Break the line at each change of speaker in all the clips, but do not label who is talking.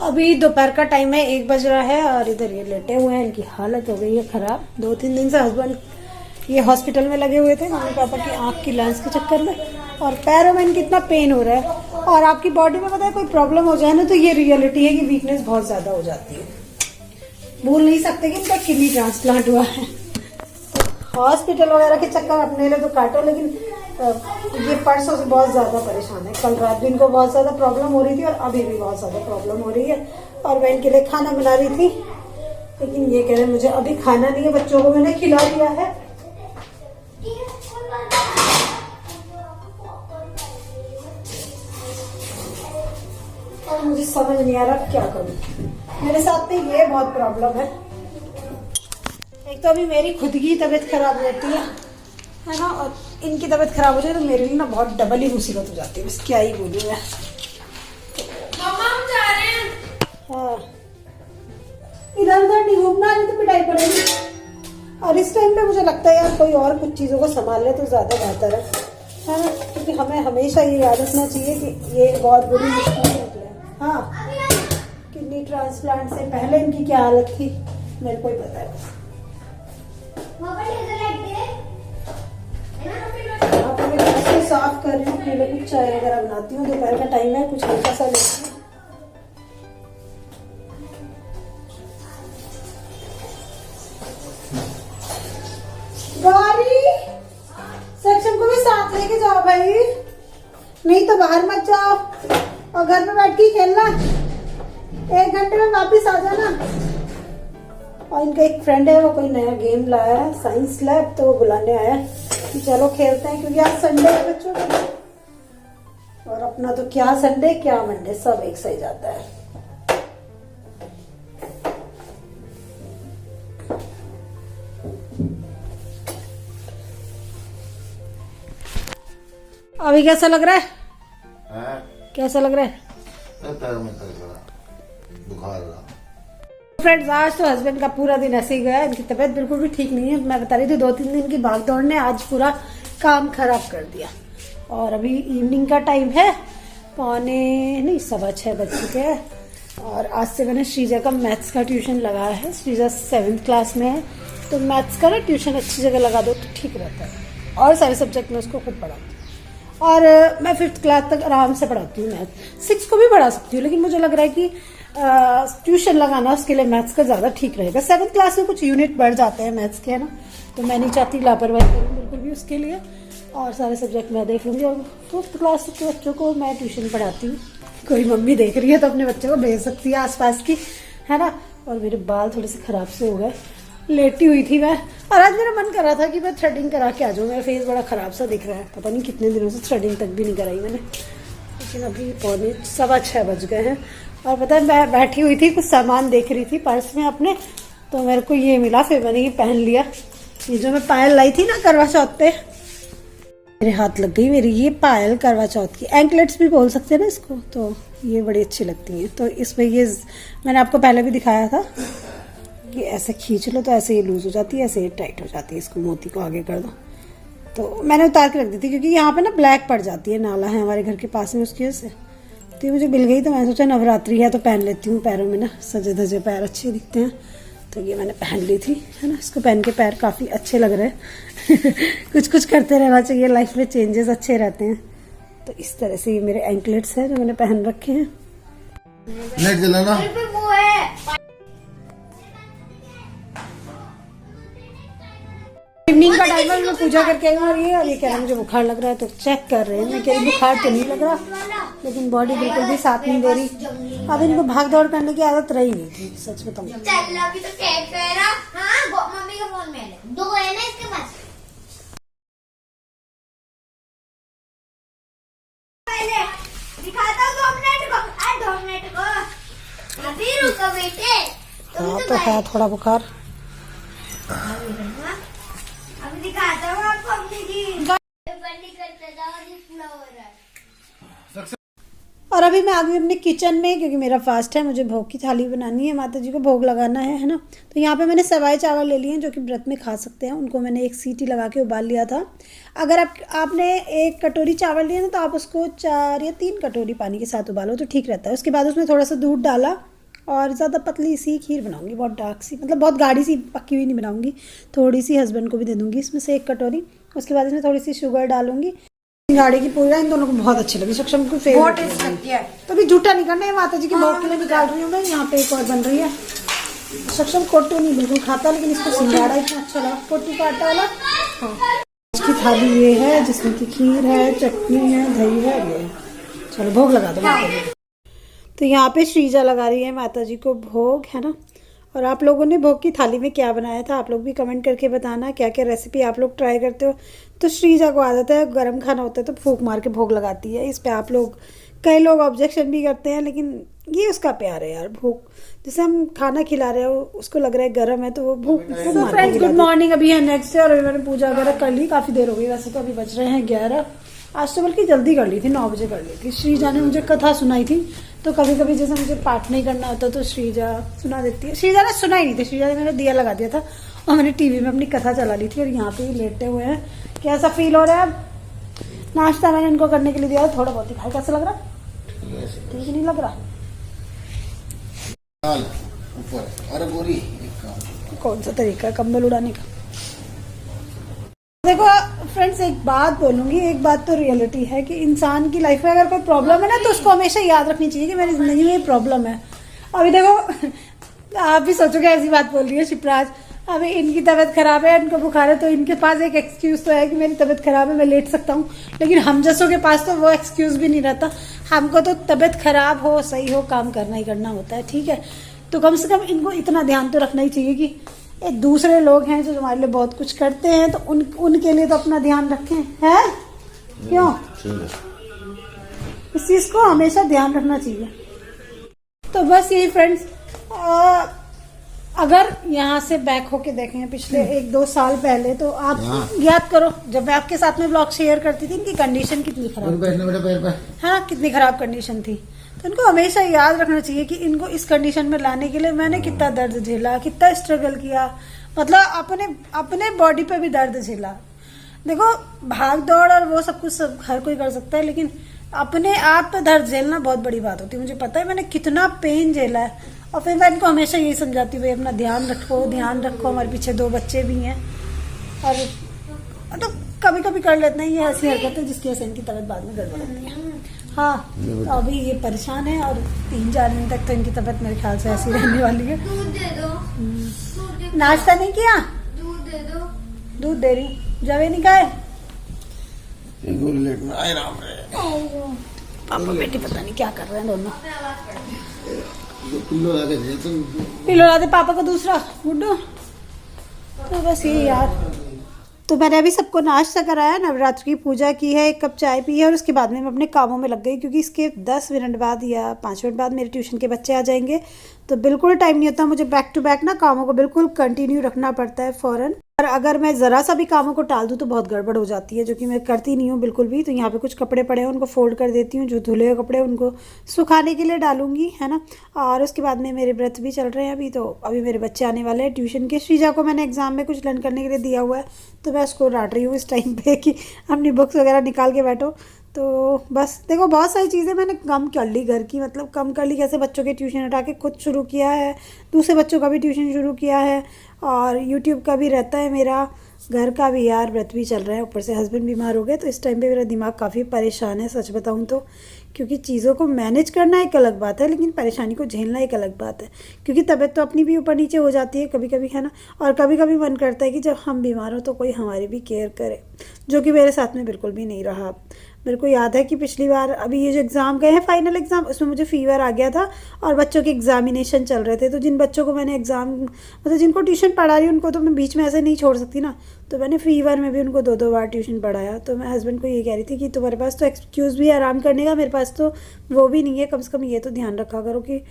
अभी दोपहर का टाइम है, 1 बज रहा है और इधर ये लेटे हुए हैं। इनकी हालत हो गई है खराब। 2-3 दिन से हस्बैंड ये हॉस्पिटल में लगे हुए थे मम्मी पापा की आंख की लेंस के चक्कर में, और पैरों में इनकी इतना पेन हो रहा है। और आपकी बॉडी में पता है कोई प्रॉब्लम हो जाए ना तो ये रियलिटी है कि वीकनेस बहुत ज्यादा हो जाती है। भूल नहीं सकते कि इनका किडनी ट्रांसप्लांट हुआ है। हॉस्पिटल वगैरह के चक्कर अपने लिए तो काटो, लेकिन ये परसों से बहुत ज्यादा परेशान है। कल रात भी इनको बहुत ज्यादा प्रॉब्लम हो रही थी और अभी भी बहुत ज्यादा प्रॉब्लम हो रही है। और मैं इनके लिए खाना बना रही थी, लेकिन ये कह रहे मुझे अभी खाना नहीं है, बच्चों को मैंने खिला दिया है। और मुझे समझ नहीं आ रहा क्या करूं। मेरे साथ में ये बहुत प्रॉब्लम है। एक तो अभी मेरी खुद की तबीयत खराब रहती है ना, और इनकी तबीयत खराब हो जाए तो मेरे लिए ना बहुत डबल ही मुसीबत हो जाती है। बस क्या ही बोलूं मैं।
मम्मा हम जा रहे हैं।
हाँ, इधर उधर नहीं घूमना, नहीं तो पिटाई पड़ेगी। और इस टाइम पे मुझे लगता है यार कोई और कुछ चीजों को संभाल ले तो ज्यादा बेहतर है ना, क्योंकि हमें हमेशा ये याद रखना चाहिए कि ये बहुत बड़ी मुश्किल निकले। हाँ, किडनी ट्रांसप्लांट से पहले इनकी क्या हालत थी मेरे को ही पता है। साफ कर रही हूँ, पहले कुछ चाय वगैरह बनाती हूँ। दोपहर का टाइम है, कुछ हल्का सा लेती हूँ। गौरी, सेक्शन को भी साथ लेके जाओ भाई, नहीं तो बाहर मत जाओ और घर में बैठ के खेलना। 1 घंटे में वापिस आ जाना। और इनका एक फ्रेंड है, वो कोई नया गेम लाया है साइंस लैब, तो वो बुलाने आया है कि चलो खेलते हैं, क्योंकि आज संडे है बच्चों का। और अपना तो क्या संडे क्या मंडे सब एक सही जाता है। अभी कैसा लग रहा है? कैसा लग रहा है?
पैर में बुखार रहा।
फ्रेंड्स, आज तो हस्बैंड का पूरा दिन ऐसे ही गया। इनकी तबीयत बिल्कुल भी ठीक नहीं है। मैं बता रही थी 2-3 दिन की भागदौड़ ने आज पूरा काम खराब कर दिया। और अभी इवनिंग का टाइम है, 6:15 बज चुके हैं। और आज से मैंने श्रीजा का मैथ्स का ट्यूशन लगाया है। श्रीजा 7th क्लास में है, तो मैथ्स का ना ट्यूशन अच्छी जगह लगा दो तो ठीक रहता है। और सारे सब्जेक्ट में उसको खुद पढ़ाती हूँ। और मैं 5th क्लास तक आराम से पढ़ाती हूँ मैथ। 6 को भी पढ़ा सकती हूँ, लेकिन मुझे लग रहा है कि ट्यूशन लगाना उसके लिए मैथ्स का ज्यादा ठीक रहेगा। 7th क्लास में कुछ यूनिट बढ़ जाते हैं मैथ्स के, है ना, तो मैं नहीं चाहती लापरवाही करूँ बिल्कुल भी उसके लिए। और सारे सब्जेक्ट मैं देख लूंगी। और 5th क्लास के बच्चों को मैं ट्यूशन पढ़ाती हूँ। कोई मम्मी देख रही है तो अपने बच्चों को भेज सकती है आसपास की, है ना। और मेरे बाल थोड़े से खराब से हो गए, लेटी हुई थी मैं। और आज मेरा मन कर रहा था कि मैं थ्रेडिंग करा के आ जाऊँ। मेरा फेस बड़ा खराब सा दिख रहा है, पता नहीं कितने दिनों से थ्रेडिंग तक भी नहीं कराई मैंने। लेकिन अभी 6:15 बज गए हैं। और पता है मैं बैठी हुई थी, कुछ सामान देख रही थी पर्स में अपने, तो मेरे को ये मिला, फिर मैंने ये पहन लिया। ये जो मैं पायल लाई थी ना करवा चौथ पे, मेरे हाथ लग गई मेरी ये पायल करवा चौथ की। एंकलेट्स भी बोल सकते हैं ना इसको, तो ये बड़ी अच्छी लगती हैं। तो इसमें ये मैंने आपको पहले भी दिखाया था कि ऐसे खींच लो तो ऐसे ये लूज हो जाती है, ऐसे ये टाइट हो जाती है। इसको मोती को आगे कर दो। तो मैंने उतार के रख दी थी, क्योंकि यहाँ पे ना ब्लैक पड़ जाती है, नाला है हमारे घर के पास में, उसकी वजह से। तो ये मुझे मिल गई, तो मैंने सोचा नवरात्रि है तो पहन लेती हूँ। पैरों में ना सजे धजे पैर अच्छे दिखते हैं, तो ये मैंने पहन ली थी, है ना। इसको पहन के पैर काफ़ी अच्छे लग रहे हैं। कुछ कुछ करते रहना चाहिए लाइफ में, चेंजेस अच्छे रहते हैं। तो इस तरह से ये मेरे एंकलेट्स हैं जो मैंने पहन रखे हैं।
नेट जलाना
इवनिंग का टाइम है, मैं पूजा करके आई हूँ। और ये कह रहा है मुझे बुखार लग रहा है, तो चेक कर रहे हैं। मैं कह रही बुखार तो नहीं लग रहा, लेकिन बॉडी बिल्कुल भी साथ नहीं दे रही। अब इनको भाग दौड़ करने की आदत रही नहीं थी, सच बताऊं।
चल अभी तो चेक कर रहा। हाँ, मम्मी का फोन में 2 है ना इसके पास। पहले दिखाता हूँ 2 मिनट को। 2 मिनट को अभी रुको बेटे।
हाँ तो है थोड़ा बुखार।
अभी दिखाता हूँ आपको अपनी की। बंदी करते जाओ, जितना हो रहा है।
और अभी मैं आ गई अपने किचन में, क्योंकि मेरा फास्ट है। मुझे भोग की थाली बनानी है, माता जी को भोग लगाना है ना। तो यहाँ पे मैंने सवाई चावल ले लिए हैं, जो कि व्रत में खा सकते हैं। उनको मैंने 1 सीटी लगा के उबाल लिया था। अगर आपने 1 कटोरी चावल लिए ना, तो आप उसको 4 या 3 कटोरी पानी के साथ उबालो तो ठीक रहता है। उसके बाद उसमें थोड़ा सा दूध डाला, और ज़्यादा पतली सी खीर बनाऊंगी, बहुत डार्क सी, मतलब बहुत गाढ़ी सी पक्की हुई नहीं बनाऊंगी। थोड़ी सी हस्बैंड को भी दे दूंगी इसमें से 1 कटोरी। उसके बाद इसमें थोड़ी सी शुगर डालूंगी। गाड़ी की पूजा इन दोनों को बहुत अच्छी लगी, सक्षम को फेवरेट है। तो अभी झूठा नहीं करना है, माता जी की भोग के लिए निकाल रही हूँ मैं। यहाँ पे एक और बन रही है। सक्षम कोट्टू नहीं बिल्कुल खाता, लेकिन इसको सिंगाड़ा इतना अच्छा लगा, कोट्टू का आटा वाला। हाँ, इसकी थाली ये है जिसमें की खीर है, चटनी है, दही है, ये। चलो भोग लगा दो माता जी। तो यहाँ पे श्रीजा लगा रही है माता जी को भोग, है ना। और आप लोगों ने भोग की थाली में क्या बनाया था, आप लोग भी कमेंट करके बताना क्या क्या रेसिपी आप लोग ट्राई करते हो। तो श्रीजा को आदत है गरम खाना होता है तो फूंक मार के भोग लगाती है। इस पे आप लोग, कई लोग ऑब्जेक्शन भी करते हैं, लेकिन ये उसका प्यार है यार। भूख, जैसे हम खाना खिला रहे हो उसको लग रहा है गर्म है तो वो भूख मार के। गुड मॉर्निंग, अभी है नेक्स्ट डे और अभी मैंने पूजा वगैरह कर ली, काफ़ी देर हो गई वैसे तो। अभी बज रहे हैं 11। आज तो बल्कि जल्दी कर ली थी, 9 बजे कर ली थी। श्रीजा ने मुझे कथा सुनाई थी, तो कभी कभी जैसे मुझे पाठ नहीं करना होता तो श्रीजा सुना देती है। श्रीजा ने सुना ही नहीं थी, श्रीजा ने मेरा दिया लगा दिया था और मैंने टीवी में अपनी कथा चला ली थी। और यहाँ पे ही लेटे हुए हैं। कैसा फील हो रहा है? अब नाश्ता मैंने इनको करने के लिए दिया, थोड़ा बहुत ही खाया। कैसा लग रहा? ठीक नहीं लग रहा?
ऊपर अरे गोरी,
कौन सा तरीका है कंबल उड़ाने का? देखो फ्रेंड्स, एक बात बोलूंगी, एक बात तो रियलिटी है कि इंसान की लाइफ में अगर कोई प्रॉब्लम है ना तो उसको हमेशा याद रखनी चाहिए कि मेरी जिंदगी में ये प्रॉब्लम है। अभी देखो आप भी सोचोगे ऐसी बात बोल रही है शिप्राज, अभी इनकी तबीयत खराब है, इनको बुखार है, तो इनके पास एक एक्सक्यूज तो है कि मेरी तबीयत खराब है, मैं लेट सकता हूँ। लेकिन हम जैसों के पास तो वो एक्सक्यूज भी नहीं रहता। हमको तो तबीयत खराब हो सही हो काम करना ही करना होता है, ठीक है। तो कम से कम इनको इतना ध्यान तो रखना ही चाहिए कि ये दूसरे लोग हैं जो हमारे लिए बहुत कुछ करते हैं, तो उनके लिए तो अपना ध्यान रखें, है क्यों? इस चीज को हमेशा ध्यान रखना चाहिए। तो बस यही फ्रेंड्स, अगर यहाँ से बैक होके देखें पिछले 1-2 साल पहले, तो आप याद करो जब मैं आपके साथ में ब्लॉग शेयर करती थी, इनकी कंडीशन कितनी खराब है ना, कितनी खराब कंडीशन थी। तो इनको हमेशा याद रखना चाहिए कि इनको इस कंडीशन में लाने के लिए मैंने कितना दर्द झेला, कितना स्ट्रगल किया, मतलब अपने बॉडी पे भी दर्द झेला। देखो भाग दौड़ और वो सब कुछ सब हर कोई कर सकता है, लेकिन अपने आप पे दर्द झेलना बहुत बड़ी बात होती है। मुझे पता है मैंने कितना पेन झेला है। और फिर मैं इनको हमेशा यही समझाती हूँ, भाई अपना ध्यान रखो, हमारे पीछे 2 बच्चे भी हैं। और तो कभी कभी कर लेते हैं ये ऐसी हरकत है जिसकी वजह से इनकी तबीयत बाद में गड़बड़ होती है। हाँ, तो अभी ये परेशान है और 3-4 दिन तक तो इनकी तबीयत मेरे ख्याल से ऐसी रहने वाली है।
दूध दे दो।
नाश्ता नहीं किया?
दूध दे दो।
दूध दे रही हूँ। जब नहीं खाए पापा बेटी पता नहीं क्या कर रहे हैं दोनों। पिलो ला दे पापा को दूसरा गुड्डू। तो बस ये यार, तो मैंने अभी सबको नाश्ता कराया, नवरात्र की पूजा की है, 1 कप चाय पी है और उसके बाद में मैं अपने कामों में लग गई, क्योंकि इसके 10 मिनट बाद या 5 मिनट बाद मेरे ट्यूशन के बच्चे आ जाएंगे। तो बिल्कुल टाइम नहीं होता मुझे, बैक टू बैक ना कामों को बिल्कुल कंटिन्यू रखना पड़ता है फ़ौरन। और अगर मैं ज़रा सा भी कामों को टाल दूँ तो बहुत गड़बड़ हो जाती है, जो कि मैं करती नहीं हूँ बिल्कुल भी। तो यहाँ पे कुछ कपड़े पड़े हैं, उनको फोल्ड कर देती हूँ, जो धुले हुए कपड़े उनको सुखाने के लिए डालूंगी, है ना। और उसके बाद में मेरे व्रत भी चल रहे हैं अभी, तो अभी मेरे बच्चे आने वाले हैं ट्यूशन के। श्रीजा को मैंने एग्जाम में कुछ लर्न करने के लिए दिया हुआ है, तो मैं उसको डांट रही हूँ इस टाइम पे कि अपनी बुक्स वगैरह निकाल के बैठो। तो बस देखो बहुत सारी चीज़ें मैंने कम कर ली घर की, मतलब कम कर ली कैसे, बच्चों के ट्यूशन हटा के खुद शुरू किया है, दूसरे बच्चों का भी ट्यूशन शुरू किया है, और यूट्यूब का भी रहता है मेरा, घर का भी यार, व्रत भी चल रहा है, ऊपर से हस्बैंड बीमार हो गए। तो इस टाइम पे मेरा दिमाग काफ़ी परेशान है सच बताऊँ तो, क्योंकि चीज़ों को मैनेज करना एक अलग बात है, लेकिन परेशानी को झेलना एक अलग बात है। क्योंकि तबीयत तो अपनी भी ऊपर नीचे हो जाती है कभी कभी, है ना। और कभी कभी मन करता है कि जब हम बीमार हो तो कोई हमारी भी केयर करे, जो कि मेरे साथ में बिल्कुल भी नहीं रहा। मेरे को याद है कि पिछली बार अभी ये जो एग्ज़ाम गए हैं फाइनल एग्ज़ाम, उसमें मुझे फ़ीवर आ गया था और बच्चों के एग्जामिनेशन चल रहे थे। तो जिन बच्चों को मैंने एग्ज़ाम, मतलब जिनको ट्यूशन पढ़ा रही हूँ उनको तो मैं बीच में ऐसे नहीं छोड़ सकती ना, तो मैंने फ़ीवर में भी उनको 2-2 बार ट्यूशन पढ़ाया। तो मैं हस्बैंड को ये कह रही थी कि तुम्हारे पास तो एक्सक्यूज़ भी है आराम करने का, मेरे पास तो वो भी नहीं है। कम से कम ये तो ध्यान रखा करो कि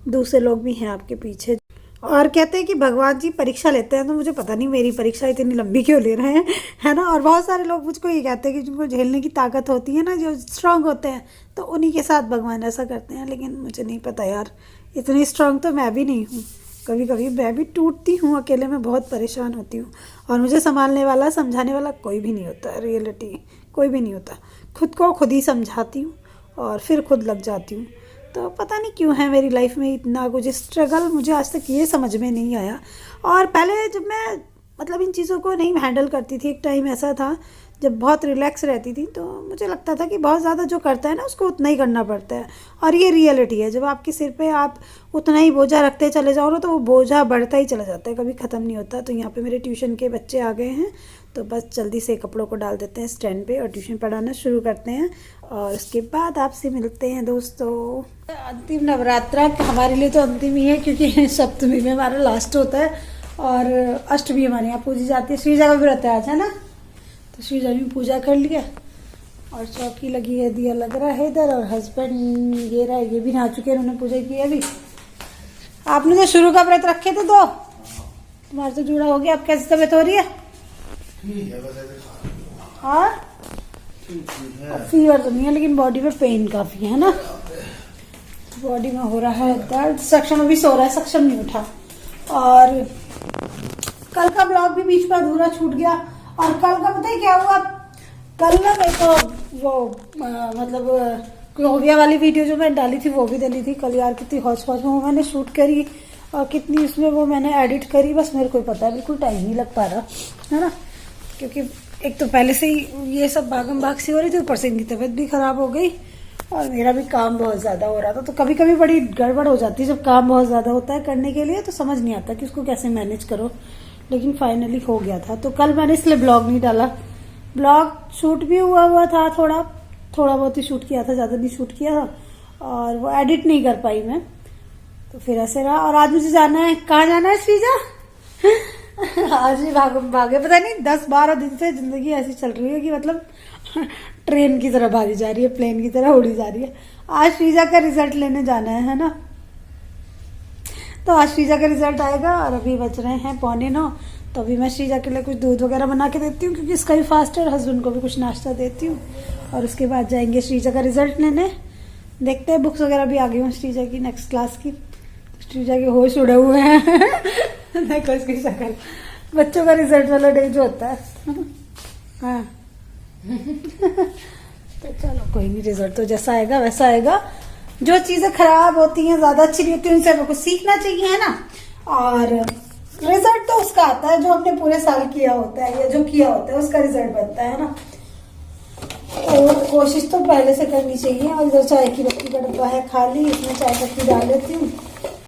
दूसरे लोग भी हैं आपके पीछे। और कहते हैं कि भगवान जी परीक्षा लेते हैं, तो मुझे पता नहीं मेरी परीक्षा इतनी लंबी क्यों ले रहे हैं, है ना। और बहुत सारे लोग मुझको ये कहते हैं कि जिनको झेलने की ताकत होती है ना, जो स्ट्रांग होते हैं, तो उन्हीं के साथ भगवान ऐसा करते हैं। लेकिन मुझे नहीं पता यार, इतनी स्ट्रांग तो मैं भी नहीं हूँ। कभी कभी मैं भी टूटती हूँ अकेले में, बहुत परेशान होती हूँ, और मुझे संभालने वाला समझाने वाला कोई भी नहीं होता, रियलिटी कोई भी नहीं होता। खुद को खुद ही समझाती हूँ और फिर खुद लग जाती हूँ। तो पता नहीं क्यों है मेरी लाइफ में इतना कुछ स्ट्रगल, मुझे आज तक ये समझ में नहीं आया। और पहले जब मैं मतलब इन चीज़ों को नहीं हैंडल करती थी, एक टाइम ऐसा था जब बहुत रिलैक्स रहती थी, तो मुझे लगता था कि बहुत ज़्यादा जो करता है ना उसको उतना ही करना पड़ता है। और ये रियलिटी है, जब आपके सिर पे आप उतना ही बोझा रखते चले जाओ ना तो वो बोझा बढ़ता ही चला जाता है, कभी ख़त्म नहीं होता। तो यहाँ पे मेरे ट्यूशन के बच्चे आ गए हैं, तो बस जल्दी से कपड़ों को डाल देते हैं स्टैंड पे और ट्यूशन पढ़ाना शुरू करते हैं। और उसके बाद आपसे मिलते हैं दोस्तों। अंतिम नवरात्रा हमारे लिए तो अंतिम ही है, क्योंकि सप्तमी में हमारा लास्ट होता है और अष्टमी हमारे यहाँ पूजी जाती है। श्रीजा का व्रत है आज, है ना, तो श्रीजा ने पूजा कर लिया और चौकी लगी है, दिया लग रहा है इधर। और हस्बैंड ये रहा है, ये भी नहा चुके हैं, उन्होंने पूजा की अभी। आपने तो शुरू का व्रत रखे थे दो, तुम्हारा तो जुड़ा हो गया। अब कैसी तबीयत हो रही है? हाँ, फीवर तो नहीं है लेकिन बॉडी में पेन काफी है ना, बॉडी में हो रहा है दर्द। सक्षम अभी सो रहा है, सक्षम नहीं उठा। और कल का ब्लॉग भी बीच में अधूरा छूट गया। और कल का पता है क्या हुआ, कल ना मेरे को वो मतलब क्लोविया वाली वीडियो जो मैंने डाली थी वो भी डाली थी कल। यार कितनी हौच पौच में वो मैंने शूट करी और कितनी उसमें वो मैंने एडिट करी, बस मेरे को ही पता है, बिल्कुल टाइम नहीं लग पा रहा है ना, क्योंकि एक तो पहले से ही ये सब भागम भाग सी हो रही थी, ऊपर से इनकी तबीयत भी खराब हो गई और मेरा भी काम बहुत ज़्यादा हो रहा था। तो कभी कभी बड़ी गड़बड़ हो जाती है जब काम बहुत ज़्यादा होता है करने के लिए, तो समझ नहीं आता कि उसको कैसे मैनेज करो। लेकिन फाइनली हो गया था, तो कल मैंने इसलिए ब्लॉग नहीं डाला। ब्लॉग शूट भी हुआ था, थोड़ा बहुत ही शूट किया था, ज़्यादा नहीं शूट किया था, और वो एडिट नहीं कर पाई मैं, तो फिर ऐसे रहा। और आज मुझे जाना है, कहाँ जाना है श्रीजा? आज भी भागे, पता नहीं 10-12 दिन से जिंदगी ऐसी चल रही है कि मतलब ट्रेन की तरह भागी जा रही है, प्लेन की तरह उड़ी जा रही है। आज श्रीजा का रिजल्ट लेने जाना है ना, तो आज श्रीजा का रिजल्ट आएगा और अभी बज रहे हैं 8:45, तो अभी मैं श्रीजा के लिए कुछ दूध वगैरह बना के देती हूँ क्योंकि इसका भी फास्ट है, और हस्बैंड को भी कुछ नाश्ता देती हूँ। और उसके बाद जाएंगे श्रीजा का रिजल्ट लेने। देखते हैं, बुक्स वगैरह भी आ गई हूँ श्रीजा की नेक्स्ट क्लास की। श्रीजा के होश उड़े हुए हैं देखो इसकी शक्ल, बच्चों का रिजल्ट वाला डे जो होता है। हाँ तो चलो कोई नहीं, रिजल्ट तो जैसा आएगा वैसा आएगा। जो चीजें खराब होती हैं, ज्यादा अच्छी नहीं होती, उनसे हमें कुछ सीखना चाहिए, है ना। और रिजल्ट तो उसका आता है जो हमने पूरे साल किया होता है या जो किया होता है उसका रिजल्ट बनता है ना। तो कोशिश तो पहले से करनी चाहिए। और इधर चाय की पत्ती का डब्बा है खाली, इसमें चाय पत्ती डाल देती हूँ